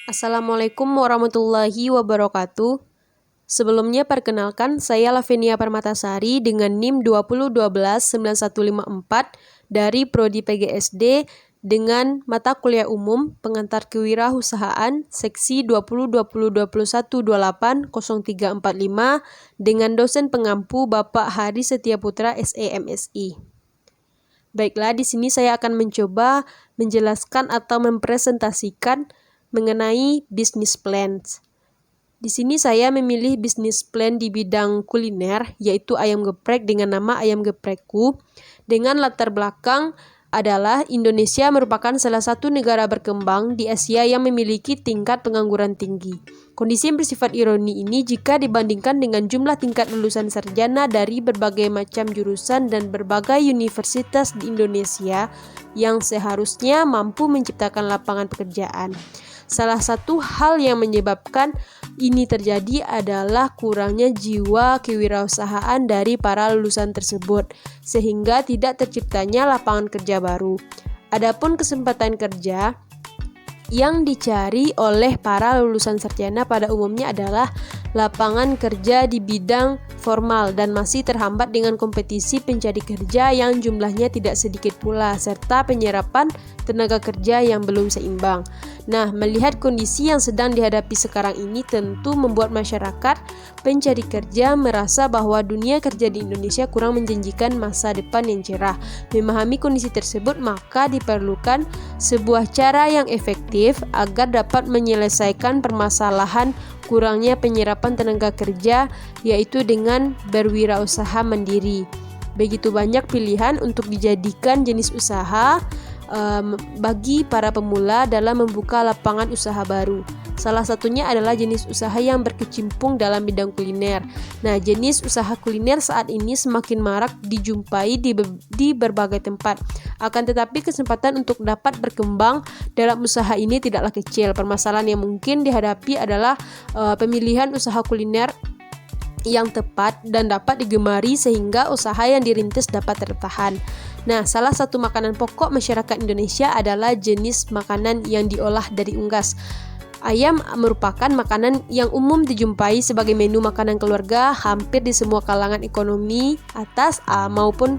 Assalamualaikum warahmatullahi wabarakatuh. Sebelumnya perkenalkan, saya Lavenia Permatasari dengan NIM 20129154 dari Prodi PGSD dengan mata kuliah umum Pengantar Kewirausahaan Seksi 2020-21-28-0345 dengan dosen pengampu Bapak Hari Setia Putra SEMSI. Baiklah, di sini saya akan mencoba menjelaskan atau mempresentasikan mengenai business plans. Di sini saya memilih bisnis plan di bidang kuliner, yaitu ayam geprek dengan nama Ayam Geprekku. Dengan latar belakang adalah Indonesia merupakan salah satu negara berkembang di Asia yang memiliki tingkat pengangguran tinggi. Kondisi yang bersifat ironi ini jika dibandingkan dengan jumlah tingkat lulusan sarjana dari berbagai macam jurusan dan berbagai universitas di Indonesia yang seharusnya mampu menciptakan lapangan pekerjaan. Salah satu hal yang menyebabkan ini terjadi adalah kurangnya jiwa kewirausahaan dari para lulusan tersebut, sehingga tidak terciptanya lapangan kerja baru. Adapun kesempatan kerja yang dicari oleh para lulusan sarjana pada umumnya adalah lapangan kerja di bidang formal dan masih terhambat dengan kompetisi pencari kerja yang jumlahnya tidak sedikit pula, serta penyerapan tenaga kerja yang belum seimbang. Nah, melihat kondisi yang sedang dihadapi sekarang ini tentu membuat masyarakat pencari kerja merasa bahwa dunia kerja di Indonesia kurang menjanjikan masa depan yang cerah. Memahami kondisi tersebut, maka diperlukan sebuah cara yang efektif agar dapat menyelesaikan permasalahan kurangnya penyerapan tenaga kerja, yaitu dengan berwirausaha mandiri. Begitu banyak pilihan untuk dijadikan jenis usaha bagi para pemula dalam membuka lapangan usaha baru. Salah satunya adalah jenis usaha yang berkecimpung dalam bidang kuliner. Nah, jenis usaha kuliner saat ini semakin marak dijumpai di berbagai tempat. Akan tetapi kesempatan untuk dapat berkembang dalam usaha ini tidaklah kecil. Permasalahan yang mungkin dihadapi adalah pemilihan usaha kuliner yang tepat dan dapat digemari sehingga usaha yang dirintis dapat tertahan. Nah, salah satu makanan pokok masyarakat Indonesia adalah jenis makanan yang diolah dari unggas. Ayam merupakan makanan yang umum dijumpai sebagai menu makanan keluarga hampir di semua kalangan ekonomi atas maupun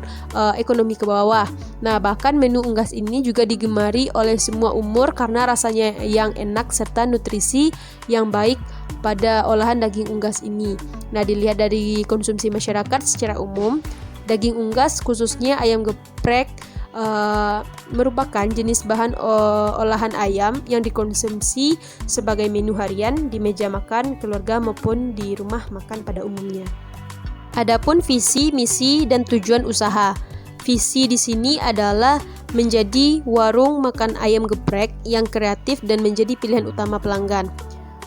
ekonomi ke bawah. Nah, bahkan menu unggas ini juga digemari oleh semua umur karena rasanya yang enak serta nutrisi yang baik pada olahan daging unggas ini. Nah, dilihat dari konsumsi masyarakat secara umum, daging unggas khususnya ayam geprek merupakan jenis bahan olahan ayam yang dikonsumsi sebagai menu harian di meja makan keluarga maupun di rumah makan pada umumnya. Adapun visi, misi, dan tujuan usaha. Visi di sini adalah menjadi warung makan ayam geprek yang kreatif dan menjadi pilihan utama pelanggan.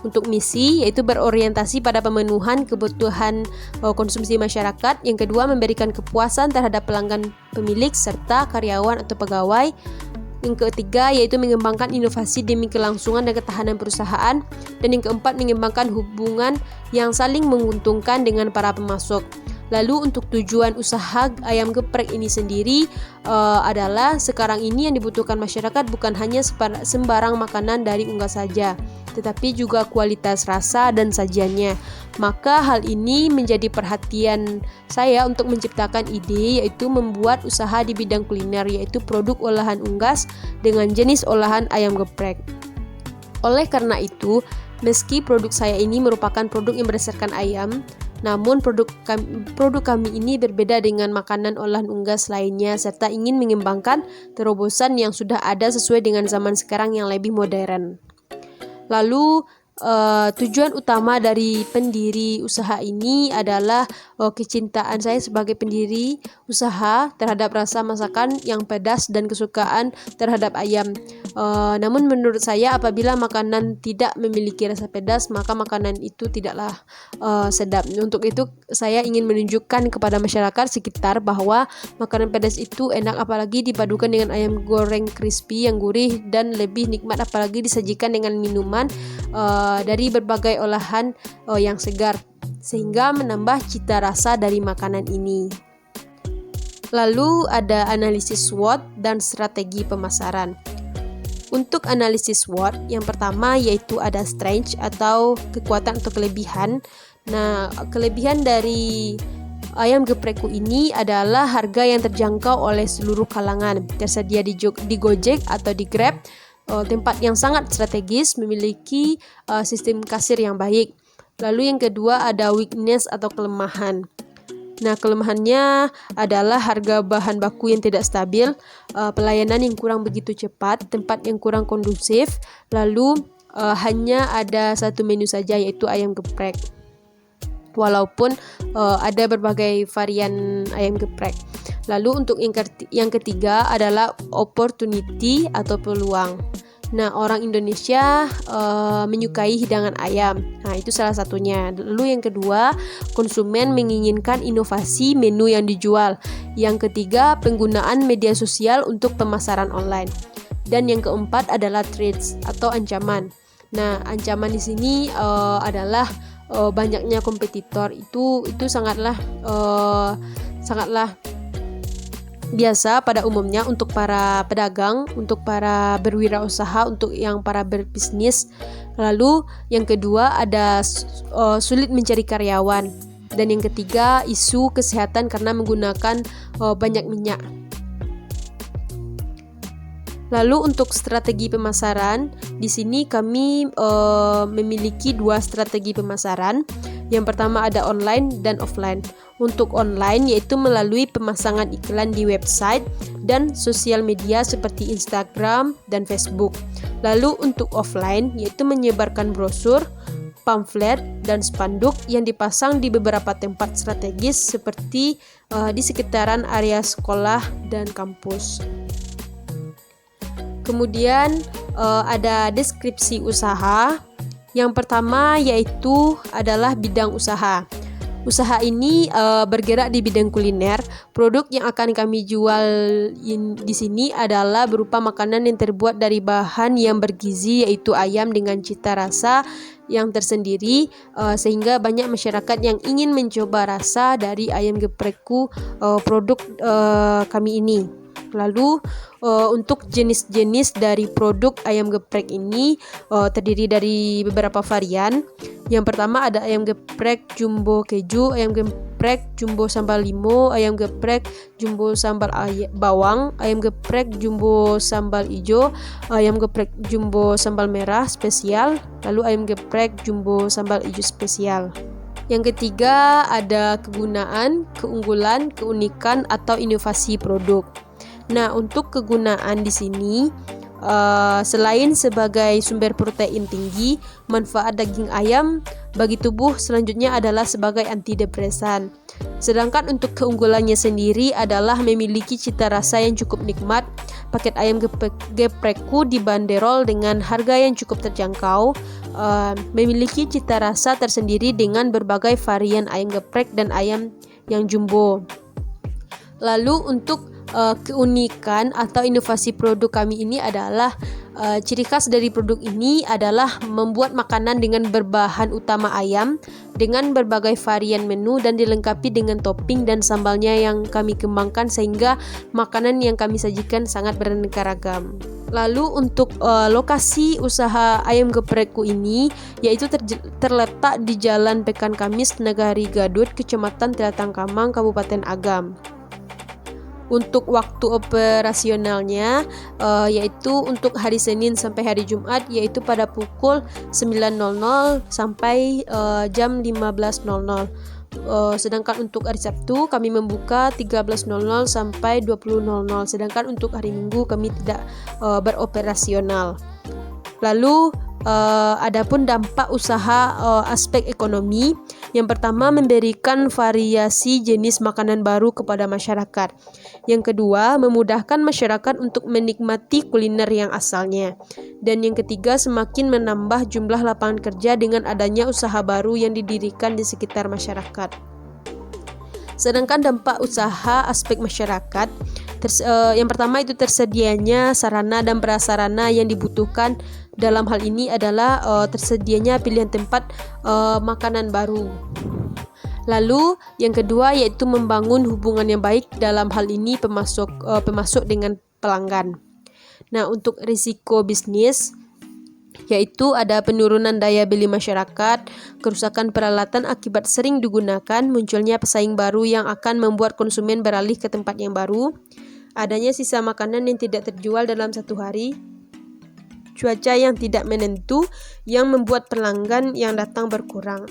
Untuk misi, yaitu berorientasi pada pemenuhan kebutuhan konsumsi masyarakat. Yang kedua, memberikan kepuasan terhadap pelanggan pemilik serta karyawan atau pegawai. Yang ketiga, yaitu mengembangkan inovasi demi kelangsungan dan ketahanan perusahaan. Dan yang keempat, mengembangkan hubungan yang saling menguntungkan dengan para pemasok. Lalu untuk tujuan usaha ayam geprek ini sendiri adalah sekarang ini yang dibutuhkan masyarakat bukan hanya sembarang makanan dari unggas saja, tetapi juga kualitas rasa dan sajiannya. Maka hal ini menjadi perhatian saya untuk menciptakan ide, yaitu membuat usaha di bidang kuliner, yaitu produk olahan unggas dengan jenis olahan ayam geprek. Oleh karena itu, meski produk saya ini merupakan produk yang berdasarkan ayam, namun produk kami ini berbeda dengan makanan olahan unggas lainnya serta ingin mengembangkan terobosan yang sudah ada sesuai dengan zaman sekarang yang lebih modern. Lalu tujuan utama dari pendiri usaha ini adalah kecintaan saya sebagai pendiri usaha terhadap rasa masakan yang pedas dan kesukaan terhadap ayam. Namun menurut saya apabila makanan tidak memiliki rasa pedas, maka makanan itu tidaklah sedap. Untuk itu saya ingin menunjukkan kepada masyarakat sekitar bahwa makanan pedas itu enak, apalagi dipadukan dengan ayam goreng crispy yang gurih dan lebih nikmat, apalagi disajikan dengan minuman dari berbagai olahan yang segar, sehingga menambah cita rasa dari makanan ini. Lalu ada analisis SWOT dan strategi pemasaran. Untuk analisis SWOT, yang pertama yaitu ada strength atau kekuatan atau kelebihan. Nah, kelebihan dari ayam geprekku ini adalah harga yang terjangkau oleh seluruh kalangan, tersedia di Gojek atau di Grab, tempat yang sangat strategis, memiliki sistem kasir yang baik. Lalu yang kedua ada weakness atau kelemahan. Nah, kelemahannya adalah harga bahan baku yang tidak stabil, pelayanan yang kurang begitu cepat, tempat yang kurang kondusif, lalu hanya ada satu menu saja yaitu ayam geprek. Walaupun ada berbagai varian ayam geprek. Lalu untuk yang ketiga adalah opportunity atau peluang. Nah, orang Indonesia menyukai hidangan ayam. Nah, itu salah satunya. Lalu yang kedua, konsumen menginginkan inovasi menu yang dijual. Yang ketiga, penggunaan media sosial untuk pemasaran online. Dan yang keempat adalah threats atau ancaman. Nah, ancaman di sini adalah banyaknya kompetitor. Itu sangatlah biasa pada umumnya untuk para pedagang, untuk para berwirausaha, untuk yang para berbisnis. Lalu yang kedua ada sulit mencari karyawan. Dan yang ketiga isu kesehatan karena menggunakan banyak minyak. Lalu untuk strategi pemasaran, di sini kami memiliki dua strategi pemasaran. Yang pertama ada online dan offline. Untuk online yaitu melalui pemasangan iklan di website dan sosial media seperti Instagram dan Facebook. Lalu untuk offline yaitu menyebarkan brosur, pamflet, dan spanduk yang dipasang di beberapa tempat strategis seperti di sekitaran area sekolah dan kampus. Kemudian ada deskripsi usaha. Yang pertama yaitu adalah bidang usaha. Usaha ini bergerak di bidang kuliner. Produk yang akan kami jual di sini adalah berupa makanan yang terbuat dari bahan yang bergizi yaitu ayam dengan cita rasa yang tersendiri, sehingga banyak masyarakat yang ingin mencoba rasa dari ayam geprekku, produk kami ini. Lalu untuk jenis-jenis dari produk ayam geprek ini terdiri dari beberapa varian. Yang pertama ada ayam geprek jumbo keju, ayam geprek jumbo sambal limo, ayam geprek jumbo sambal bawang, ayam geprek jumbo sambal hijau, ayam geprek jumbo sambal merah spesial, lalu ayam geprek jumbo sambal hijau spesial. Yang ketiga ada kegunaan, keunggulan, keunikan atau inovasi produk. Nah, untuk kegunaan di sini selain sebagai sumber protein tinggi, manfaat daging ayam bagi tubuh selanjutnya adalah sebagai antidepresan. Sedangkan untuk keunggulannya sendiri adalah memiliki cita rasa yang cukup nikmat. Paket ayam geprekku dibanderol dengan harga yang cukup terjangkau, memiliki cita rasa tersendiri dengan berbagai varian ayam geprek dan ayam yang jumbo. Lalu untuk keunikan atau inovasi produk kami ini adalah ciri khas dari produk ini adalah membuat makanan dengan berbahan utama ayam dengan berbagai varian menu dan dilengkapi dengan topping dan sambalnya yang kami kembangkan sehingga makanan yang kami sajikan sangat beraneka ragam. Lalu untuk lokasi usaha ayam geprekku ini yaitu terletak di Jalan Pekan Kamis, Nagari Gadut, Kecamatan Telatangkamang, Kabupaten Agam. Untuk waktu operasionalnya yaitu untuk hari Senin sampai hari Jumat yaitu pada pukul 9.00 sampai jam 15.00. Sedangkan untuk hari Sabtu kami membuka 13.00 sampai 20.00. Sedangkan untuk hari Minggu kami tidak beroperasional. Lalu adapun dampak usaha aspek ekonomi, yang pertama memberikan variasi jenis makanan baru kepada masyarakat. Yang kedua, memudahkan masyarakat untuk menikmati kuliner yang asalnya. Dan yang ketiga, semakin menambah jumlah lapangan kerja dengan adanya usaha baru yang didirikan di sekitar masyarakat. Sedangkan dampak usaha aspek masyarakat, yang pertama itu tersedianya sarana dan prasarana yang dibutuhkan. Dalam hal ini adalah tersedianya pilihan tempat makanan baru. Lalu yang kedua yaitu membangun hubungan yang baik, dalam hal ini pemasok dengan pelanggan. Nah, untuk risiko bisnis yaitu ada penurunan daya beli masyarakat, kerusakan peralatan akibat sering digunakan, munculnya pesaing baru yang akan membuat konsumen beralih ke tempat yang baru, adanya sisa makanan yang tidak terjual dalam satu hari, cuaca yang tidak menentu yang membuat pelanggan yang datang berkurang.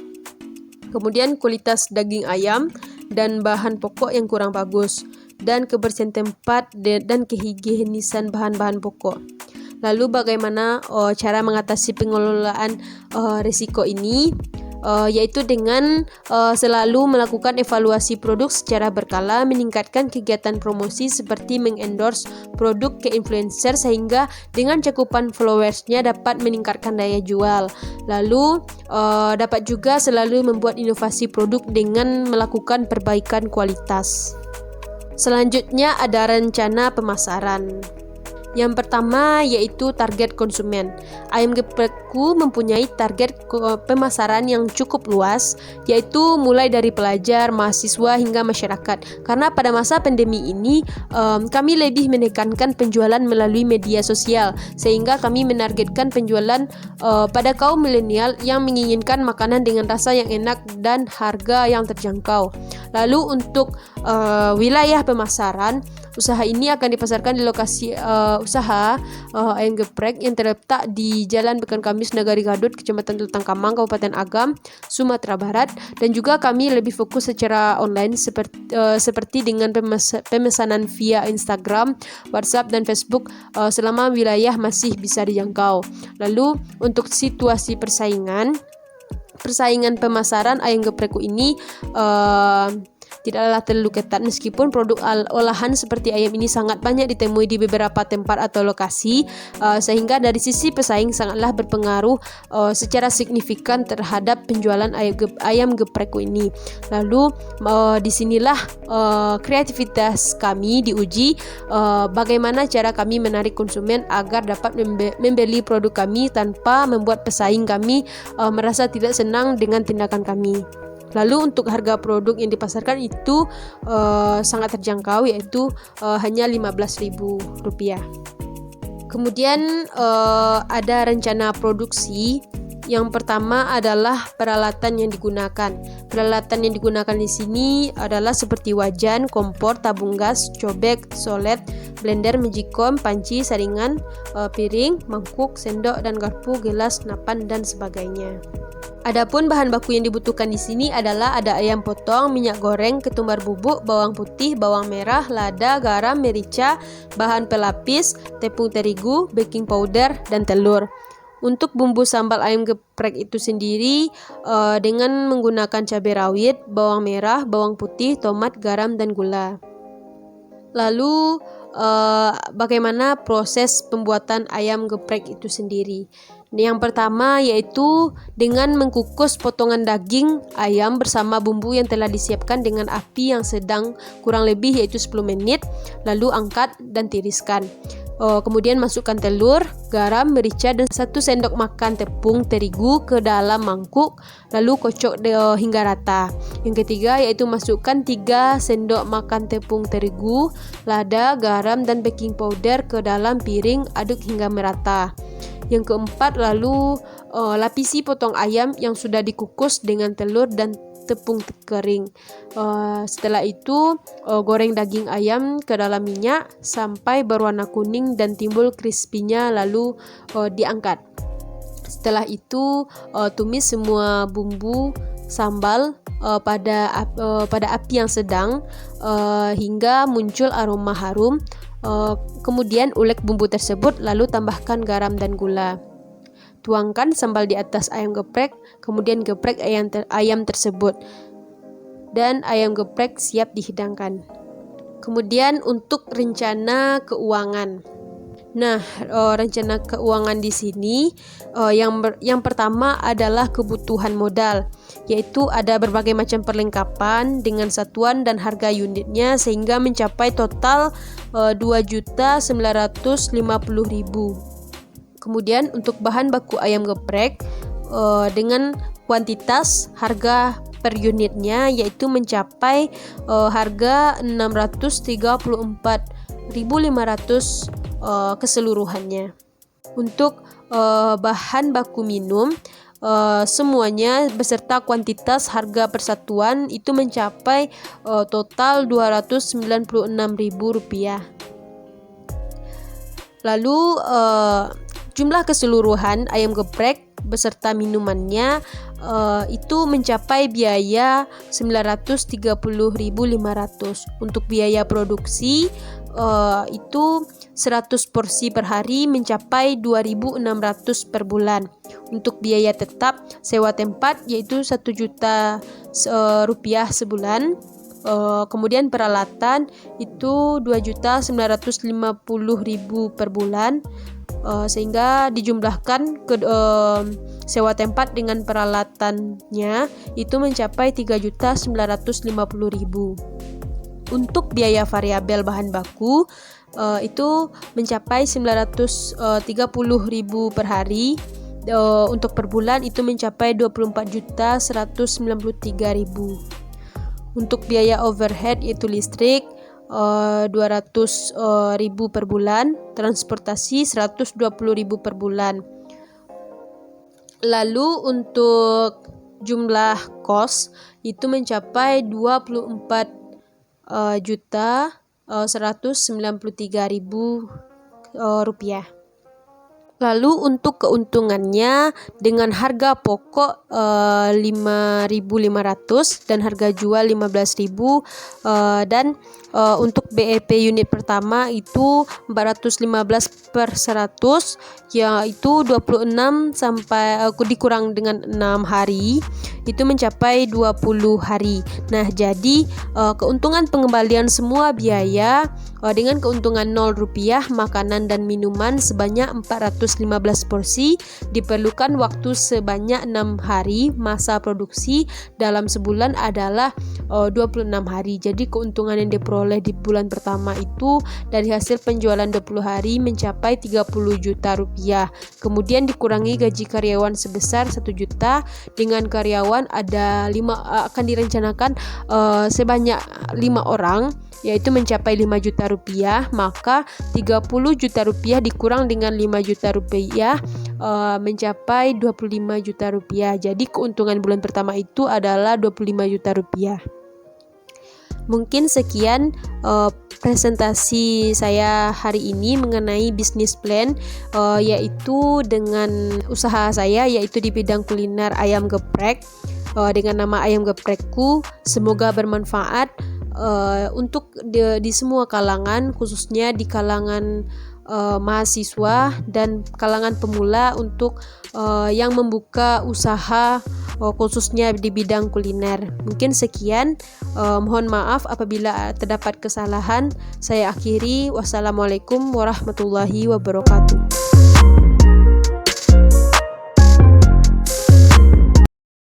Kemudian kualitas daging ayam dan bahan pokok yang kurang bagus, dan kebersihan tempat dan kehigienisan bahan-bahan pokok. Lalu bagaimana cara mengatasi pengelolaan risiko ini? Yaitu dengan selalu melakukan evaluasi produk secara berkala, meningkatkan kegiatan promosi seperti mengendorse produk ke influencer sehingga dengan cakupan followersnya dapat meningkatkan daya jual. Lalu dapat juga selalu membuat inovasi produk dengan melakukan perbaikan kualitas. Selanjutnya ada rencana pemasaran. Yang pertama yaitu target konsumen. Ayam geprekku mempunyai target pemasaran yang cukup luas, yaitu mulai dari pelajar, mahasiswa hingga masyarakat. Karena pada masa pandemi ini kami lebih menekankan penjualan melalui media sosial, sehingga kami menargetkan penjualan pada kaum milenial yang menginginkan makanan dengan rasa yang enak dan harga yang terjangkau. Lalu untuk wilayah pemasaran, usaha ini akan dipasarkan di lokasi usaha ayam geprek yang terletak di Jalan Pekan Kamis Nagari Gadut, Kecamatan Tutangkamang, Kabupaten Agam, Sumatera Barat, dan juga kami lebih fokus secara online seperti dengan pemesanan via Instagram, WhatsApp, dan Facebook selama wilayah masih bisa dijangkau. Lalu untuk situasi persaingan pemasaran ayam geprekku ini tidaklah terlalu ketat, meskipun produk olahan seperti ayam ini sangat banyak ditemui di beberapa tempat atau lokasi, sehingga dari sisi pesaing sangatlah berpengaruh secara signifikan terhadap penjualan ayam geprekku ini. Lalu disinilah kreativitas kami diuji, bagaimana cara kami menarik konsumen agar dapat membeli produk kami tanpa membuat pesaing kami merasa tidak senang dengan tindakan kami. Lalu untuk harga produk yang dipasarkan itu sangat terjangkau, yaitu hanya Rp15.000. Kemudian ada rencana produksi. Yang pertama adalah peralatan yang digunakan. Peralatan yang digunakan di sini adalah seperti wajan, kompor, tabung gas, cobek, solet, blender, magicom, panci, saringan, piring, mangkuk, sendok dan garpu, gelas, senapan dan sebagainya. Adapun bahan baku yang dibutuhkan di sini adalah ada ayam potong, minyak goreng, ketumbar bubuk, bawang putih, bawang merah, lada, garam, merica, bahan pelapis, tepung terigu, baking powder, dan telur. Untuk bumbu sambal ayam geprek itu sendiri dengan menggunakan cabai rawit, bawang merah, bawang putih, tomat, garam, dan gula. Lalu bagaimana proses pembuatan ayam geprek itu sendiri? Yang pertama yaitu dengan mengukus potongan daging ayam bersama bumbu yang telah disiapkan dengan api yang sedang kurang lebih yaitu 10 menit, lalu angkat dan tiriskan. Kemudian masukkan telur, garam, merica, dan 1 sendok makan tepung terigu ke dalam mangkuk, lalu kocok hingga rata. Yang ketiga yaitu masukkan 3 sendok makan tepung terigu, lada, garam, dan baking powder ke dalam piring, aduk hingga merata. Yang keempat lalu lapisi potong ayam yang sudah dikukus dengan telur dan tepung kering. Setelah itu goreng daging ayam ke dalam minyak sampai berwarna kuning dan timbul crispy-nya, lalu diangkat. Setelah itu tumis semua bumbu sambal pada api yang sedang hingga muncul aroma harum. Kemudian ulek bumbu tersebut, lalu tambahkan garam dan gula. Tuangkan sambal di atas ayam geprek, kemudian geprek ayam tersebut, dan ayam geprek siap dihidangkan. Kemudian untuk rencana keuangan. Nah, rencana keuangan di sini yang pertama adalah kebutuhan modal, yaitu ada berbagai macam perlengkapan dengan satuan dan harga unitnya sehingga mencapai total 2.950.000. Kemudian untuk bahan baku ayam geprek dengan kuantitas harga per unitnya yaitu mencapai harga 634.500 keseluruhannya. Untuk bahan baku minum, semuanya beserta kuantitas harga persatuan itu mencapai total Rp296.000. Lalu jumlah keseluruhan ayam geprek beserta minumannya itu mencapai biaya Rp930.500. Untuk biaya produksi itu 100 porsi per hari mencapai Rp2.600 per bulan. Untuk biaya tetap sewa tempat yaitu Rp1 juta sebulan. Kemudian peralatan itu Rp2.950.000 per bulan, sehingga dijumlahkan ke sewa tempat dengan peralatannya itu mencapai Rp3.950.000. Untuk biaya variabel bahan baku itu mencapai Rp930.000 per hari. Untuk per bulan itu mencapai Rp24.193.000. Untuk biaya overhead yaitu listrik Rp200.000 per bulan, transportasi Rp120.000 per bulan. Lalu untuk jumlah kos itu mencapai Rp24.193.000. Lalu untuk keuntungannya, dengan harga pokok Rp5.500 dan harga jual Rp15.000, dan untuk BEP unit pertama itu 415 per 100, yaitu 26 sampai dikurang dengan 6 hari itu mencapai 20 hari. Nah, jadi keuntungan pengembalian semua biaya dengan keuntungan Rp0, makanan dan minuman sebanyak 415 porsi, diperlukan waktu sebanyak 6 hari, masa produksi dalam sebulan adalah 26 hari. Jadi keuntungan yang diperoleh di bulan pertama itu dari hasil penjualan 20 hari mencapai Rp30 juta. Kemudian dikurangi gaji karyawan sebesar 1 juta, dengan karyawan ada 5, akan direncanakan sebanyak 5 orang, yaitu mencapai Rp5 juta, maka Rp30 juta dikurang dengan Rp5 juta mencapai Rp25 juta. Jadi keuntungan bulan pertama itu adalah Rp25 juta. Mungkin sekian presentasi saya hari ini mengenai bisnis plan, yaitu dengan usaha saya, yaitu di bidang kuliner ayam geprek dengan nama Ayam Geprekku. Semoga bermanfaat untuk di semua kalangan, khususnya di kalangan mahasiswa dan kalangan pemula untuk yang membuka usaha khususnya di bidang kuliner. Mungkin sekian, mohon maaf apabila terdapat kesalahan. Saya akhiri, wassalamualaikum warahmatullahi wabarakatuh.